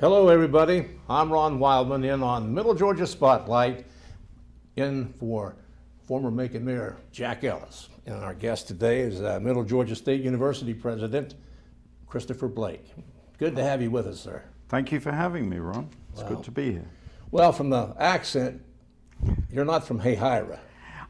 Hello everybody, I'm Ron Wildman in on Middle Georgia Spotlight in for former Macon Mayor Jack Ellis. And our guest today is Middle Georgia State University President Christopher Blake. Good to have you with us, sir. Thank you for having me, Ron. It's good to be here. Well, from the accent, you're not from Hayhira.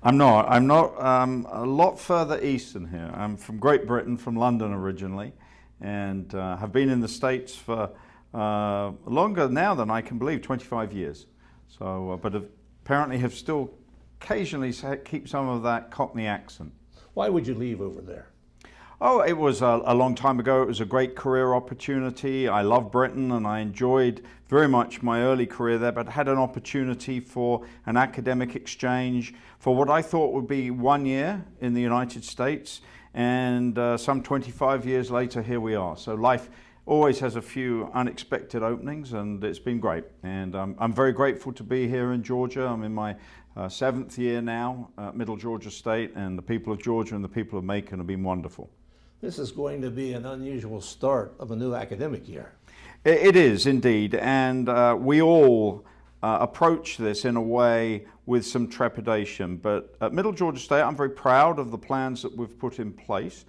I'm not. A lot further east than here. I'm from Great Britain, from London originally, and have been in the States for longer now than I can believe, 25 years. So, but apparently have still occasionally keep some of that Cockney accent. Why would you leave over there? Oh, it was a long time ago. It was a great career opportunity. I love Britain and I enjoyed very much my early career there, but had an opportunity for an academic exchange for what I thought would be 1 year in the United States. And some 25 years later, here we are. So life always has a few unexpected openings, and it's been great. And I'm very grateful to be here in Georgia. I'm in my 7th year now at Middle Georgia State, and the people of Georgia and the people of Macon have been wonderful. This is going to be an unusual start of a new academic year. It is indeed, and we all approach this in a way with some trepidation. But at Middle Georgia State, I'm very proud of the plans that we've put in place.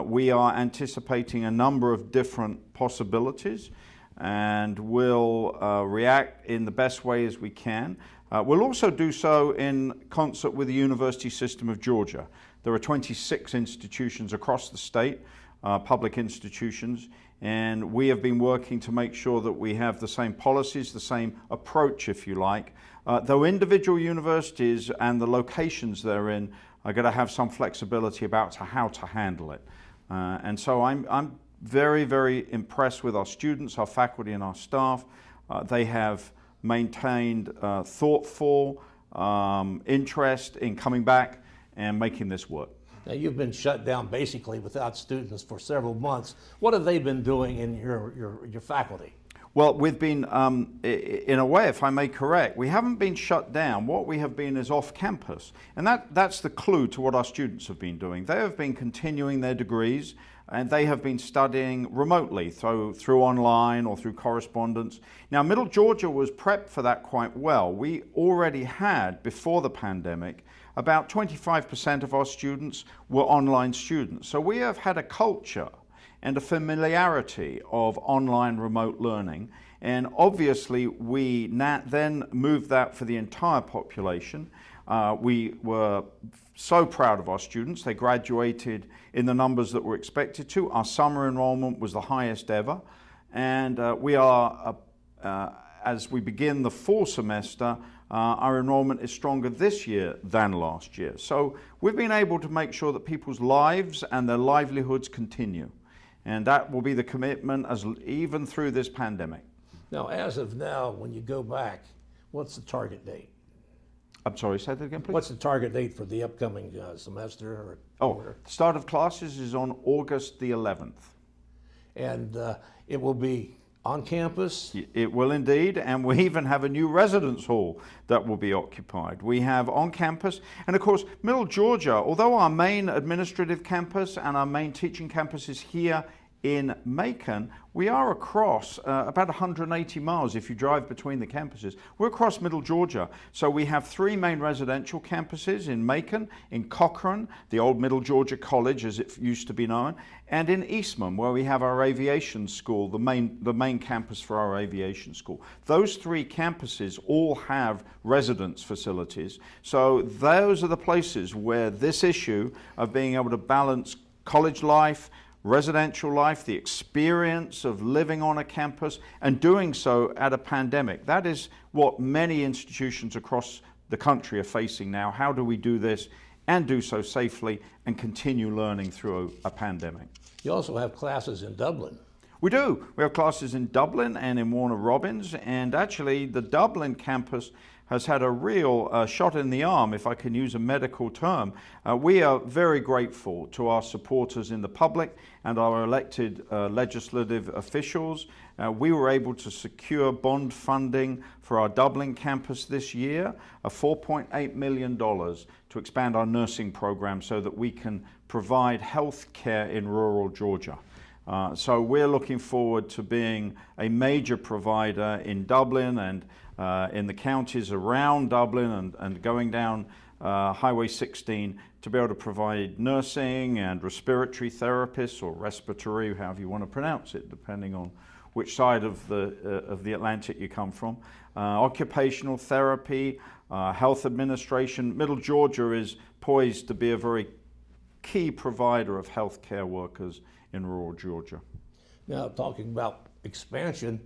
We are anticipating a number of different possibilities, and we'll react in the best way as we can. We'll also do so in concert with the University System of Georgia. There are 26 institutions across the state, public institutions, and we have been working to make sure that we have the same policies, the same approach, if you like. Though individual universities and the locations they're in are going to have some flexibility about how to handle it. And so I'm very, very impressed with our students, our faculty and our staff. They have maintained thoughtful interest in coming back and making this work. Now, you've been shut down basically without students for several months. What have they been doing in your faculty? Well, we've been, in a way, if I may correct, we haven't been shut down. What we have been is off campus. And that's the clue to what our students have been doing. They have been continuing their degrees, and they have been studying remotely through online or through correspondence. Now, Middle Georgia was prepped for that quite well. We already had, before the pandemic, about 25% of our students were online students. So we have had a culture and a familiarity of online remote learning. And obviously we then moved that for the entire population. We were so proud of our students. They graduated in the numbers that were expected to. Our summer enrollment was the highest ever. And we are, as we begin the fall semester, our enrollment is stronger this year than last year. So we've been able to make sure that people's lives and their livelihoods continue. And that will be the commitment even through this pandemic. Now, as of now, when you go back, what's the target date? I'm sorry, say that again, please. What's the target date for the upcoming semester? The start of classes is on August the 11th. And it will be on campus? It will indeed, and we even have a new residence hall that will be occupied. We have on campus, and of course, Middle Georgia, although our main administrative campus and our main teaching campus is here in Macon, we are across about 180 miles if you drive between the campuses. We're across Middle Georgia. So we have 3 main residential campuses in Macon, in Cochrane, the old Middle Georgia College as it used to be known, and in Eastman, where we have our aviation school, the main campus for our aviation school. Those 3 campuses all have residence facilities. So those are the places where this issue of being able to balance college life, residential life, the experience of living on a campus, and doing so at a pandemic. That is what many institutions across the country are facing now. How do we do this and do so safely and continue learning through a pandemic? You also have classes in Dublin. We do. We have classes in Dublin and in Warner Robins, and actually the Dublin campus has had a real shot in the arm, if I can use a medical term. We are very grateful to our supporters in the public and our elected legislative officials. We were able to secure bond funding for our Dublin campus this year, $4.8 million to expand our nursing program so that we can provide health care in rural Georgia. So we're looking forward to being a major provider in Dublin and in the counties around Dublin and going down Highway 16 to be able to provide nursing and respiratory therapists, or respiratory, however you want to pronounce it, depending on which side of the Atlantic you come from, occupational therapy, health administration. Middle Georgia is poised to be a very key provider of healthcare workers in rural Georgia. Now, talking about expansion,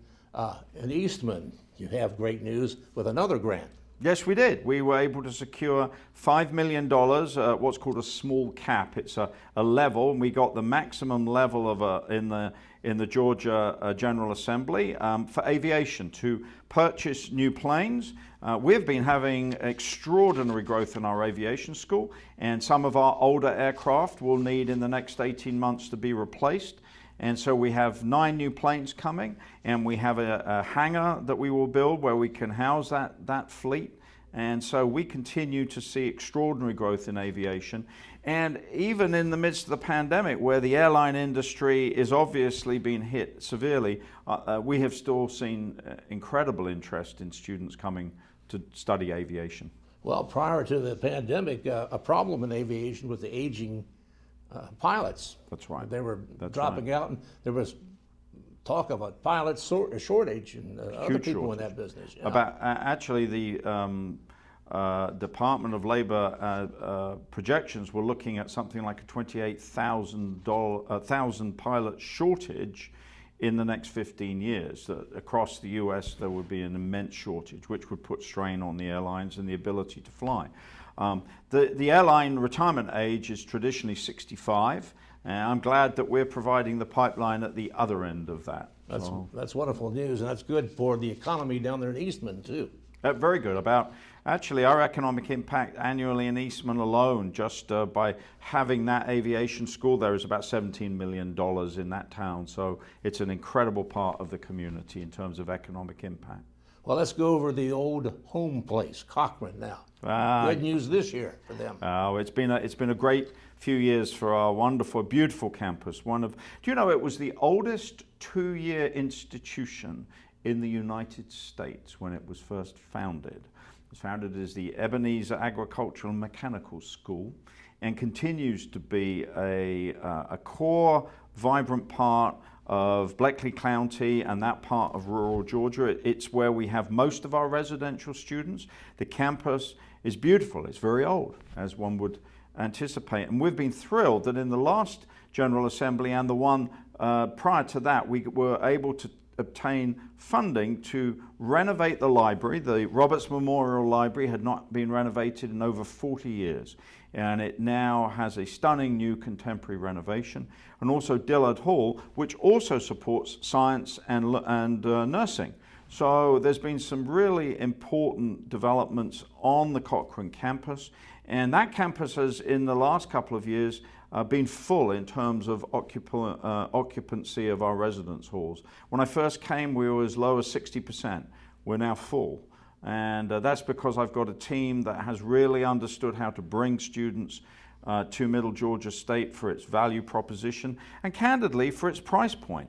in Eastman, you have great news with another grant. Yes, we did. We were able to secure $5 million, what's called a small cap. It's a level, and we got the maximum level of in the Georgia General Assembly for aviation to purchase new planes. We've been having extraordinary growth in our aviation school, and some of our older aircraft will need in the next 18 months to be replaced. And so we have 9 new planes coming, and we have a hangar that we will build where we can house that fleet. And so we continue to see extraordinary growth in aviation. And even in the midst of the pandemic, where the airline industry is obviously being hit severely, we have still seen incredible interest in students coming to study aviation. Well, prior to the pandemic, a problem in aviation was the aging pilots. That's right. They were That's dropping right. out, and there was talk of a pilot shortage and other people in that business. Yeah. About actually the Department of Labor projections were looking at something like a 28,000 pilot shortage in the next 15 years. Across the US there would be an immense shortage, which would put strain on the airlines and the ability to fly. The airline retirement age is traditionally 65, and I'm glad that we're providing the pipeline at the other end of that. That's wonderful news, and that's good for the economy down there in Eastman too. Very good. Actually, our economic impact annually in Eastman alone, just by having that aviation school there, is about $17 million in that town. So it's an incredible part of the community in terms of economic impact. Well, let's go over the old home place, Cochran, now. Good news this year for them. It's been a great few years for our wonderful, beautiful campus. Do you know it was the oldest 2-year institution in the United States when it was first founded? It was founded as the Ebenezer Agricultural and Mechanical School, and continues to be a core, vibrant part of Bleckley County and that part of rural Georgia. It's where we have most of our residential students. The campus is beautiful. It's very old, as one would anticipate. And we've been thrilled that in the last General Assembly and the one prior to that, we were able to obtain funding to renovate the library. The Roberts Memorial Library had not been renovated in over 40 years. And it now has a stunning new contemporary renovation, and also Dillard Hall, which also supports science and nursing. So there's been some really important developments on the Cochran campus, and that campus has, in the last couple of years, been full in terms of occupancy of our residence halls. When I first came, we were as low as 60%. We're now full. And that's because I've got a team that has really understood how to bring students to Middle Georgia State for its value proposition and, candidly, for its price point.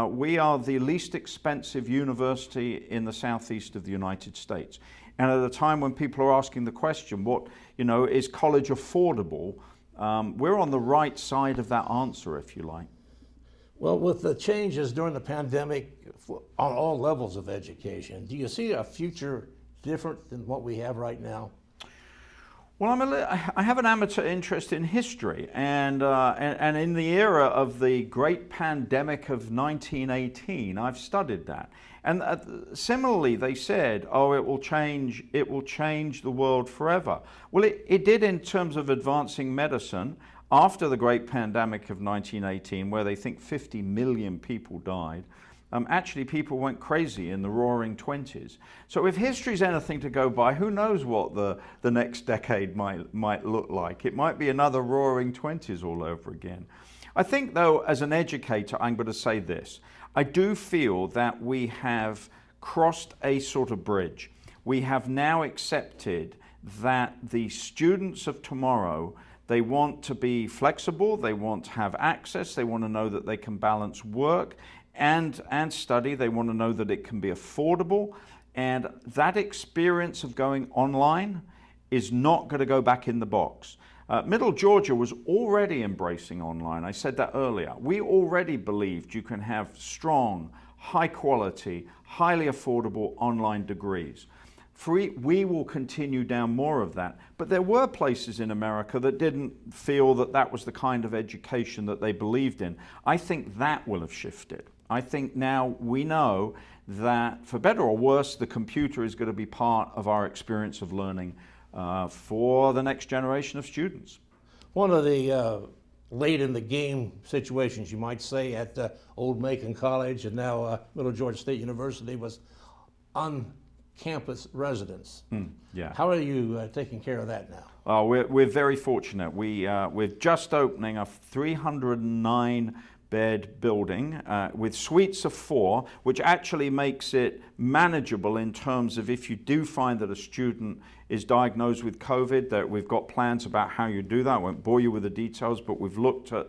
We are the least expensive university in the southeast of the United States. And at a time when people are asking the question, is college affordable? We're on the right side of that answer, if you like. Well, with the changes during the pandemic on all levels of education, do you see a future different than what we have right now? Well, I have an amateur interest in history, and in the era of the great pandemic of 1918, I've studied that. And similarly, they said, it will change the world forever. Well, it did in terms of advancing medicine. After the great pandemic of 1918, where they think 50 million people died, actually people went crazy in the roaring 20s. So if history's anything to go by, who knows what the next decade might look like? It might be another roaring 20s all over again. I think, though, as an educator, I'm going to say this. I do feel that we have crossed a sort of bridge. We have now accepted that the students of tomorrow, They want to be flexible. They want to have access. They want to know that they can balance work and study. They want to know that it can be affordable. And that experience of going online is not going to go back in the box. Middle Georgia was already embracing online. I said that earlier. We already believed you can have strong, high quality, highly affordable online degrees. We will continue down more of that. But there were places in America that didn't feel that that was the kind of education that they believed in. I think that will have shifted. I think now we know that, for better or worse, the computer is going to be part of our experience of learning for the next generation of students. One of the late in the game situations, you might say, at Old Macon College and now Middle Georgia State University was on-campus residence. Yeah. How are you taking care of that now? We're very fortunate. We're just opening a 309 bed building with suites of 4, which actually makes it manageable in terms of if you do find that a student is diagnosed with COVID, that we've got plans about how you do that. I won't bore you with the details, but we've looked at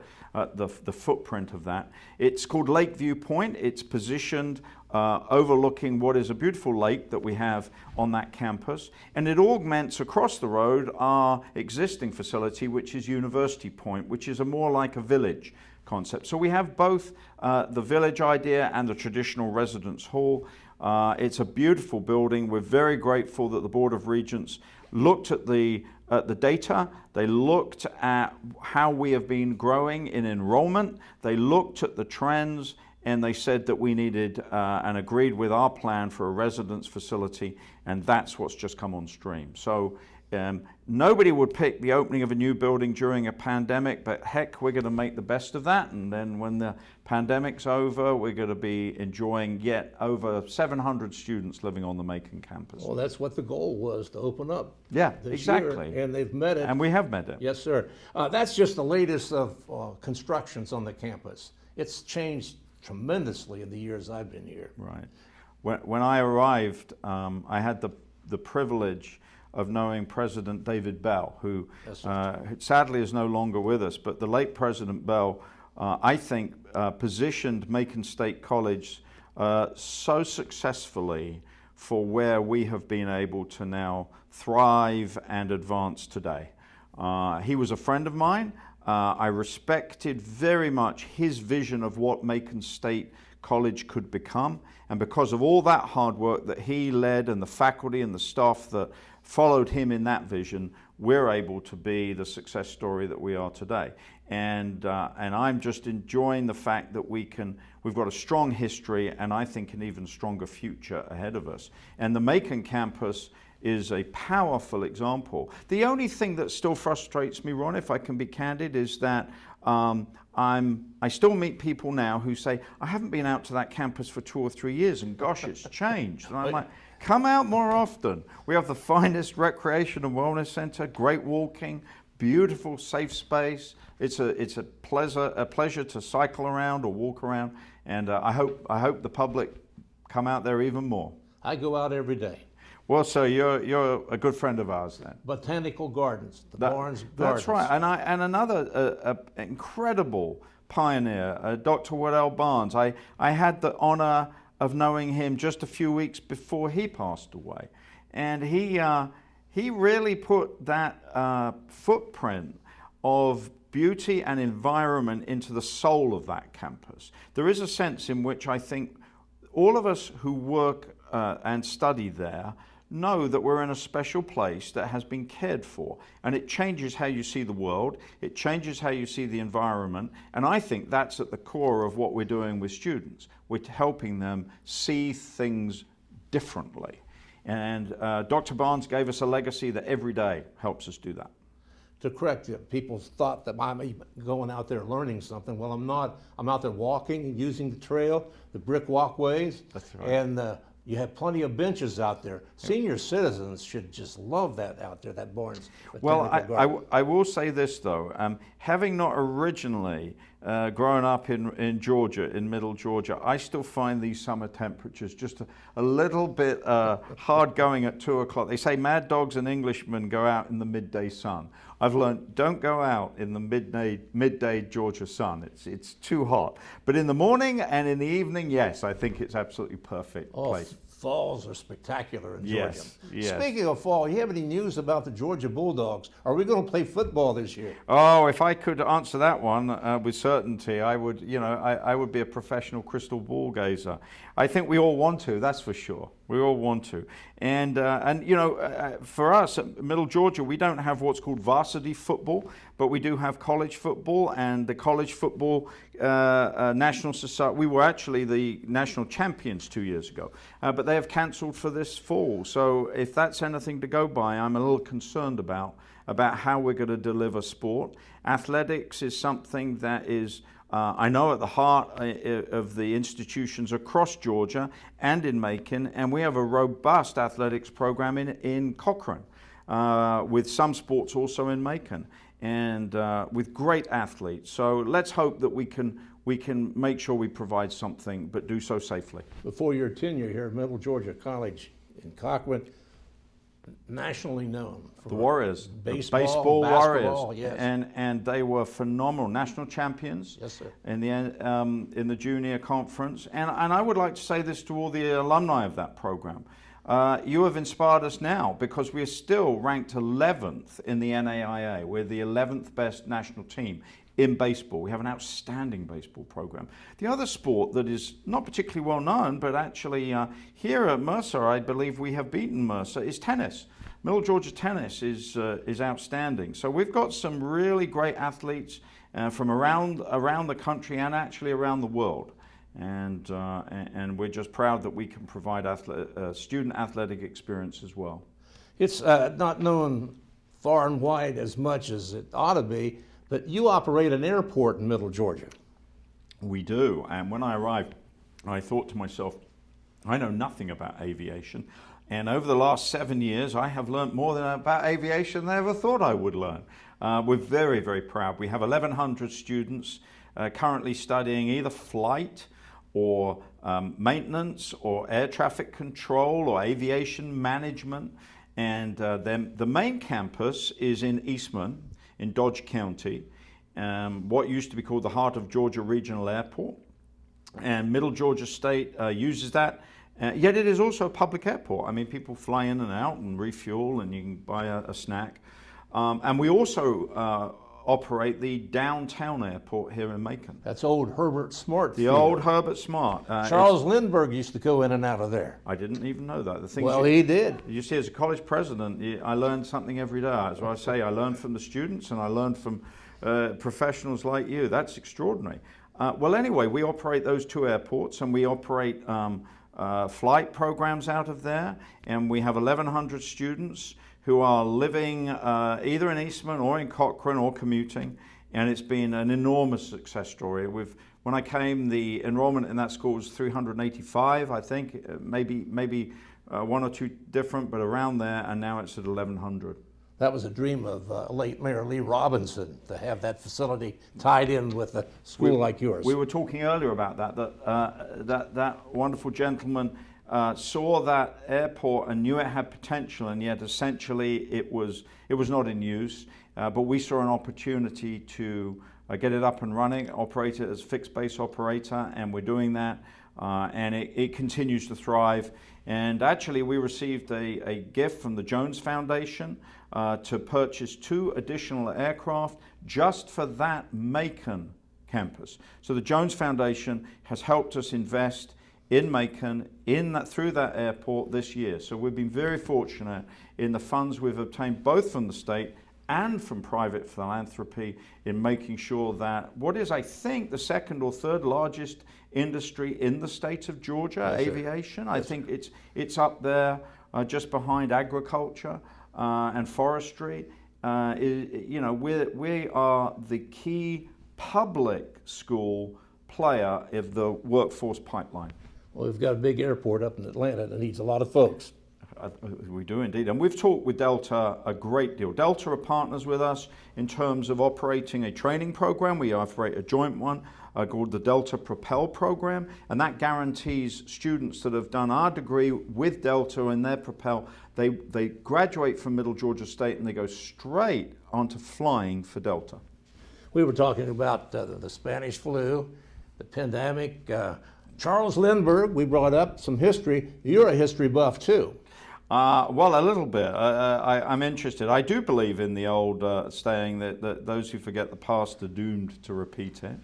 the footprint of that. It's called Lakeview Point. It's positioned overlooking what is a beautiful lake that we have on that campus, and it augments across the road our existing facility, which is University Point, which is more like a village concept. So we have both the village idea and the traditional residence hall. It's a beautiful building. We're very grateful that the Board of Regents looked at the data. They looked at how we have been growing in enrollment. They looked at the trends, and they said that we needed and agreed with our plan for a residence facility, and that's what's just come on stream. So nobody would pick the opening of a new building during a pandemic, but heck, we're going to make the best of that. And then when the pandemic's over, we're going to be enjoying yet over 700 students living on the Macon campus. Well, that's what the goal was, to open up. Yeah, this exactly. year, and they've met it. And we have met it. Yes, sir. That's just the latest of constructions on the campus. It's changed tremendously in the years I've been here. Right. When I arrived, I had the privilege of knowing President David Bell, who sadly is no longer with us, but the late President Bell, I think, positioned Macon State College so successfully for where we have been able to now thrive and advance today. He was a friend of mine. I respected very much his vision of what Macon State College could become, and because of all that hard work that he led and the faculty and the staff that followed him in that vision, we're able to be the success story that we are today. And I'm just enjoying the fact that we've got a strong history and I think an even stronger future ahead of us. And the Macon campus is a powerful example. The only thing that still frustrates me, Ron, if I can be candid, is that I still meet people now who say, I haven't been out to that campus for 2 or 3 years and gosh, it's changed. And I'm like, come out more often. We have the finest recreation and wellness center, great walking, beautiful safe space. It's a pleasure to cycle around or walk around, and I hope the public come out there even more. I go out every day. Well, so you're a good friend of ours then. Botanical Gardens, Barnes Gardens. That's right, and another incredible pioneer, Dr. Waddell Barnes. I had the honor of knowing him just a few weeks before he passed away, and he really put that footprint of beauty and environment into the soul of that campus. There is a sense in which I think all of us who work and study there know that we're in a special place that has been cared for, and it changes how you see the world, it changes how you see the environment, and I think that's at the core of what we're doing with students. We're helping them see things differently, and Dr. Barnes gave us a legacy that every day helps us do that. To correct you, people's thought that I'm going out there learning something. Well, I'm not. I'm out there walking and using the trail, the brick walkways. That's right. And you have plenty of benches out there. Senior citizens should just love that out there, that Barnes. Well, I will say this though, having not originally growing up in Georgia, in middle Georgia, I still find these summer temperatures just a little bit hard going at 2 o'clock. They say mad dogs and Englishmen go out in the midday sun. I've learned don't go out in the midday Georgia sun. It's too hot. But in the morning and in the evening, yes, I think it's absolutely perfect place. Falls are spectacular in Georgia. Yes. Speaking of fall, you have any news about the Georgia Bulldogs? Are we going to play football this year? Oh, if I could answer that one with certainty, I would. I would be a professional crystal ball gazer. I think we all want to. That's for sure. We all want to. And for us at Middle Georgia, we don't have what's called varsity football, but we do have college football, and the college football national society. We were actually the national champions 2 years ago, but they have cancelled for this fall. So if that's anything to go by, I'm a little concerned about how we're going to deliver sport. Athletics is something that is, I know, at the heart of the institutions across Georgia and in Macon, and we have a robust athletics program in Cochrane, with some sports also in Macon, and with great athletes. So let's hope that we can make sure we provide something, but do so safely. Before your tenure here at Middle Georgia College in Cochrane, nationally known for The Warriors, baseball, the baseball basketball, Warriors, yes. and they were phenomenal, national champions. Yes, sir. In the junior conference, and I would like to say this to all the alumni of that program: you have inspired us now, because we are still ranked 11th in the NAIA. We're the 11th best national team in baseball. We have an outstanding baseball program. The other sport that is not particularly well known, but actually here at Mercer, I believe we have beaten Mercer, is tennis. Middle Georgia tennis is outstanding. So we've got some really great athletes from around the country and actually around the world. And we're just proud that we can provide student athletic experience as well. It's not known far and wide as much as it ought to be, but you operate an airport in Middle Georgia. We do, and when I arrived, I thought to myself, I know nothing about aviation, and over the last 7 years, I have learned more about aviation than I ever thought I would learn. We're very, very proud. We have 1,100 students currently studying either flight or maintenance or air traffic control or aviation management, and then the main campus is in Eastman, in Dodge County, what used to be called the Heart of Georgia Regional Airport. And Middle Georgia State uses that, yet it is also a public airport. I mean, people fly in and out and refuel, and you can buy a snack. And we also operate the downtown airport here in Macon. That's old Herbert Smart. The old Herbert Smart. Charles Lindbergh used to go in and out of there. I didn't even know that. The things Well, he did. You see, as a college president, I learned something every day. That's what I say. I learned from the students, and I learned from professionals like you. That's extraordinary. Well, anyway, we operate those two airports, and we operate flight programs out of there, and we have 1,100 students who are living either in Eastman or in Cochrane or commuting, and it's been an enormous success story. When I came, the enrollment in that school was 385, I think, maybe one or two different, but around there, and now it's at 1,100. That was a dream of late Mayor Lee Robinson, to have that facility tied in with a school like yours. We were talking earlier about that wonderful gentleman saw that airport and knew it had potential, and yet essentially it was not in use. But we saw an opportunity to get it up and running, operate it as fixed base operator, and we're doing that. And it continues to thrive. And actually, we received a gift from the Jones Foundation to purchase 2 additional aircraft just for that Macon campus. So the Jones Foundation has helped us invest in Macon, through that airport this year. So we've been very fortunate in the funds we've obtained both from the state and from private philanthropy in making sure that what is, I think, the second or third largest industry in the state of Georgia, Yes, aviation. Yes, I think it's up there just behind agriculture and forestry. We are the key public school player of the workforce pipeline. Well, we've got a big airport up in Atlanta that needs a lot of folks. We do indeed. And we've talked with Delta a great deal. Delta are partners with us in terms of operating a training program. We operate a joint one called the Delta Propel program, and that guarantees students that have done our degree with Delta and their Propel, they graduate from Middle Georgia State and they go straight onto flying for Delta. We were talking about the Spanish flu, the pandemic. Charles Lindbergh, we brought up some history. You're a history buff too. Well, a little bit. I'm interested. I do believe in the old saying that those who forget the past are doomed to repeat it.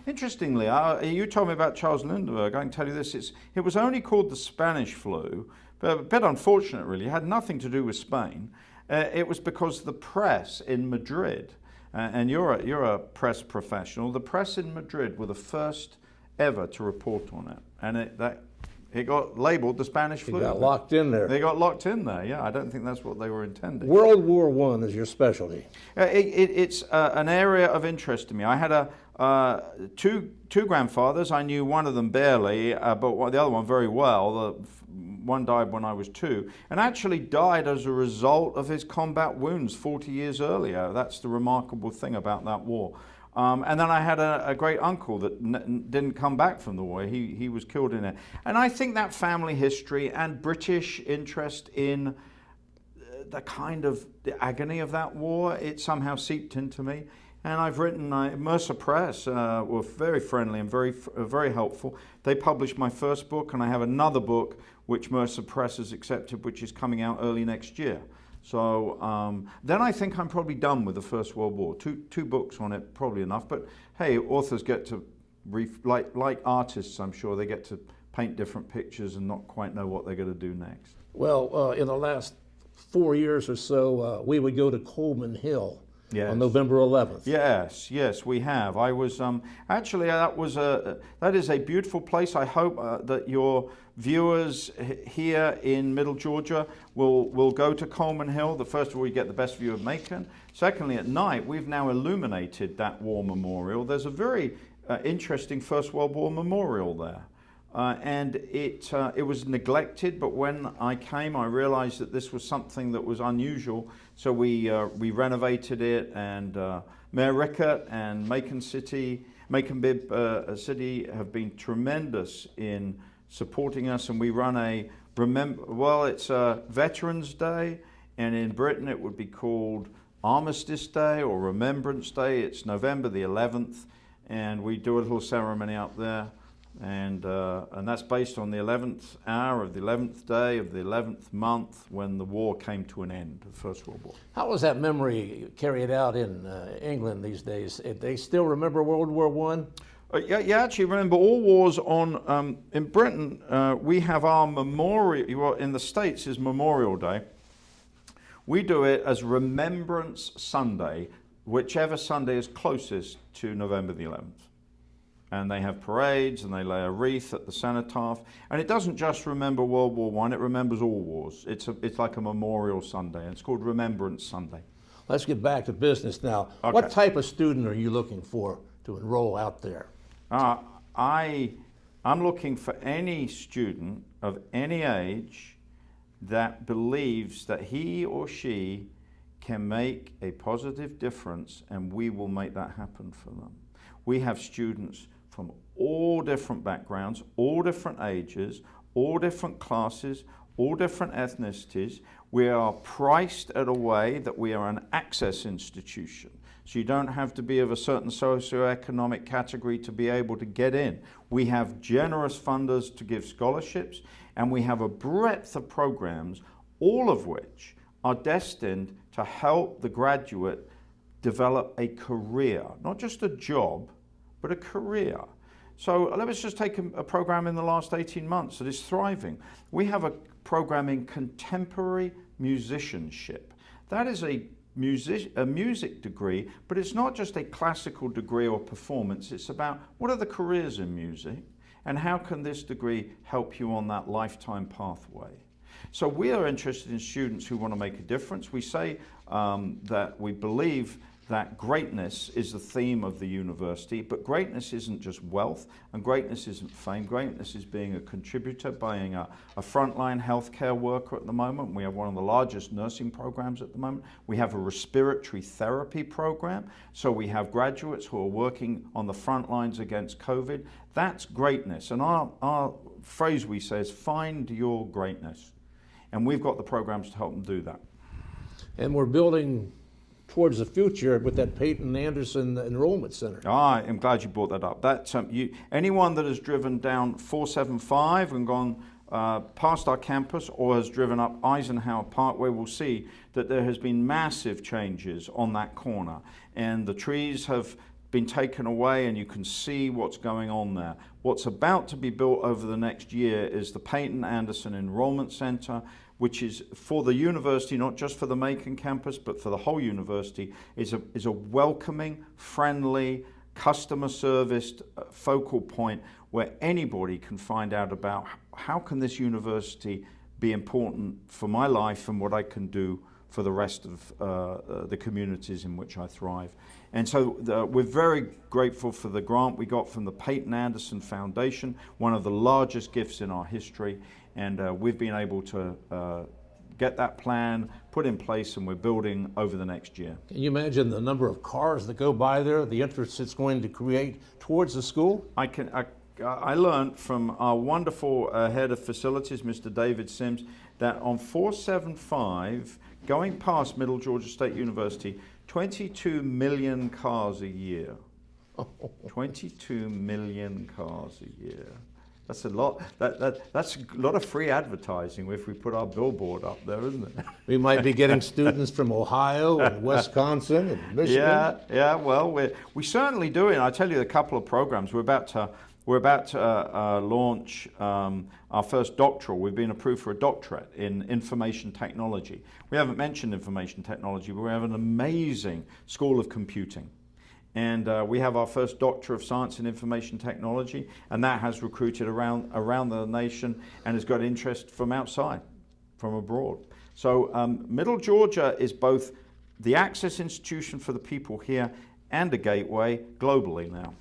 Interestingly, you told me about Charles Lindbergh. I can tell you this. It was only called the Spanish flu, but a bit unfortunate really. It had nothing to do with Spain. It was because the press in Madrid, and you're a press professional, the press in Madrid were the first ever to report on it. And it got labeled the Spanish flu. It got locked in there. They got locked in there, yeah. I don't think that's what they were intending. World War I is your specialty. It's an area of interest to me. I had two grandfathers. I knew one of them barely, but the other one very well. One died when I was 2, and actually died as a result of his combat wounds 40 years earlier. That's the remarkable thing about that war. And then I had a great uncle that didn't come back from the war. He was killed in it. And I think that family history and British interest in the kind of the agony of that war, it somehow seeped into me. And I've written, Mercer Press were very friendly and very helpful. They published my first book, and I have another book which Mercer Press has accepted, which is coming out early next year. So then I think I'm probably done with the First World War. Two books on it, probably enough. But hey, authors get to, like artists, I'm sure, they get to paint different pictures and not quite know what they're going to do next. Well, in the last 4 years or so, we would go to Coleman Hill. Yes. On November 11th. Yes, we have. I was actually that is a beautiful place. I hope that your viewers here in Middle Georgia will go to Coleman Hill. First of all, you get the best view of Macon. Secondly, at night we've now illuminated that war memorial. There's a very interesting First World War memorial there. And it was neglected, but when I came, I realized that this was something that was unusual. So we renovated it, and Mayor Rickett and Macon City have been tremendous in supporting us, and we run it's Veterans Day, and in Britain it would be called Armistice Day or Remembrance Day. It's November the 11th, and we do a little ceremony out there. And that's based on the 11th hour of the 11th day of the 11th month when the war came to an end, the First World War. How was that memory carried out in England these days? They still remember World War I? Yeah, actually remember all wars on, in Britain, we have our memorial, well, in the States is Memorial Day. We do it as Remembrance Sunday, whichever Sunday is closest to November the 11th. And they have parades, and they lay a wreath at the cenotaph. And it doesn't just remember World War I, it remembers all wars. It's like a Memorial Sunday, and it's called Remembrance Sunday. Let's get back to business now. Okay. What type of student are you looking for to enroll out there? I'm looking for any student of any age that believes that he or she can make a positive difference, and we will make that happen for them. We have students from all different backgrounds, all different ages, all different classes, all different ethnicities. We are priced at a way that we are an access institution. So you don't have to be of a certain socioeconomic category to be able to get in. We have generous funders to give scholarships, and we have a breadth of programs, all of which are destined to help the graduate develop a career, not just a job, but a career. So let's just take a program in the last 18 months that is thriving. We have a program in contemporary musicianship. That is a music degree, but it's not just a classical degree or performance. It's about what are the careers in music, and how can this degree help you on that lifetime pathway. So we are interested in students who want to make a difference. We say that we believe that greatness is the theme of the university, but greatness isn't just wealth, and greatness isn't fame. Greatness is being a contributor, being a frontline healthcare worker at the moment. We have one of the largest nursing programs at the moment. We have a respiratory therapy program, so we have graduates who are working on the front lines against COVID. That's greatness, and our phrase we say is find your greatness, and we've got the programs to help them do that. And we're building towards the future with that Peyton Anderson Enrollment Center. I'm glad you brought that up. Anyone that has driven down 475 and gone past our campus or has driven up Eisenhower Parkway will see that there has been massive changes on that corner, and the trees have been taken away and you can see what's going on there. What's about to be built over the next year is the Peyton Anderson Enrollment Center, which is for the university, not just for the Macon campus, but for the whole university, is a welcoming, friendly, customer serviced focal point where anybody can find out about how can this university be important for my life and what I can do for the rest of the communities in which I thrive. And so we're very grateful for the grant we got from the Peyton Anderson Foundation, one of the largest gifts in our history. And we've been able to get that plan put in place, and we're building over the next year. Can you imagine the number of cars that go by there, the interest it's going to create towards the school? I learned from our wonderful head of facilities, Mr. David Sims, that on 475, going past Middle Georgia State University, 22 million cars a year. 22 million cars a year. That's a lot. That's a lot of free advertising if we put our billboard up there, isn't it? We might be getting students from Ohio and Wisconsin and Michigan. Yeah. Well, we certainly do it. I tell you, a couple of programs we're about to launch our first doctoral. We've been approved for a doctorate in information technology. We haven't mentioned information technology, but we have an amazing school of computing. And we have our first Doctor of Science in Information Technology, and that has recruited around the nation and has got interest from outside, from abroad. So Middle Georgia is both the access institution for the people here and a gateway globally now.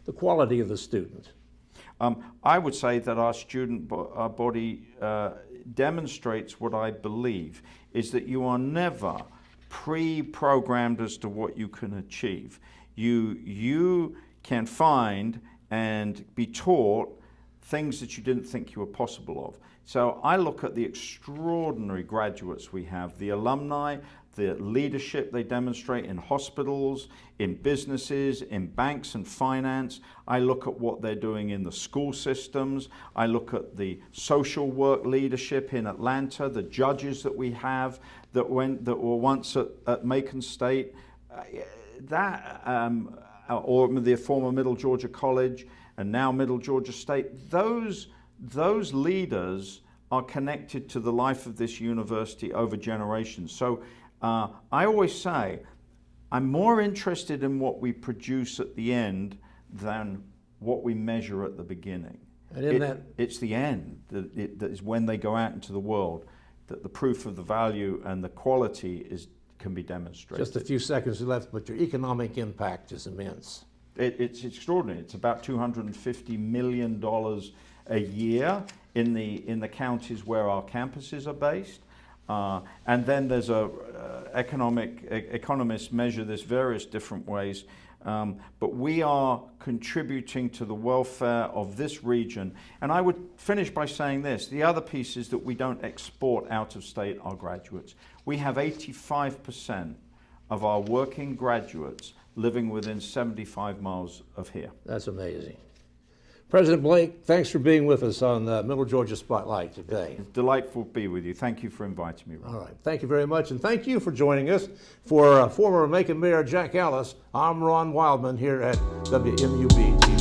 The quality of the student. I would say that our student body demonstrates what I believe is that you are never pre-programmed as to what you can achieve. You can find and be taught things that you didn't think you were possible of. So I look at the extraordinary graduates we have, the alumni, the leadership they demonstrate in hospitals, in businesses, in banks and finance. I look at what they're doing in the school systems. I look at the social work leadership in Atlanta, the judges that we have that were once at Macon State. Or the former Middle Georgia College and now Middle Georgia State, those leaders are connected to the life of this university over generations. So I always say, I'm more interested in what we produce at the end than what we measure at the beginning. And it's the end that is when they go out into the world that the proof of the value and the quality can be demonstrated. Just a few seconds left, but your economic impact is immense. It's extraordinary. It's about $250 million a year in the counties where our campuses are based. And then there's economists measure this various different ways. But we are contributing to the welfare of this region. And I would finish by saying this. The other piece is that we don't export out of state our graduates. We have 85% of our working graduates living within 75 miles of here. That's amazing. President Blake, thanks for being with us on the Middle Georgia Spotlight today. It's delightful to be with you. Thank you for inviting me, Ron. All right. Thank you very much. And thank you for joining us. For former Macon Mayor Jack Ellis, I'm Ron Wildman here at WMUB TV.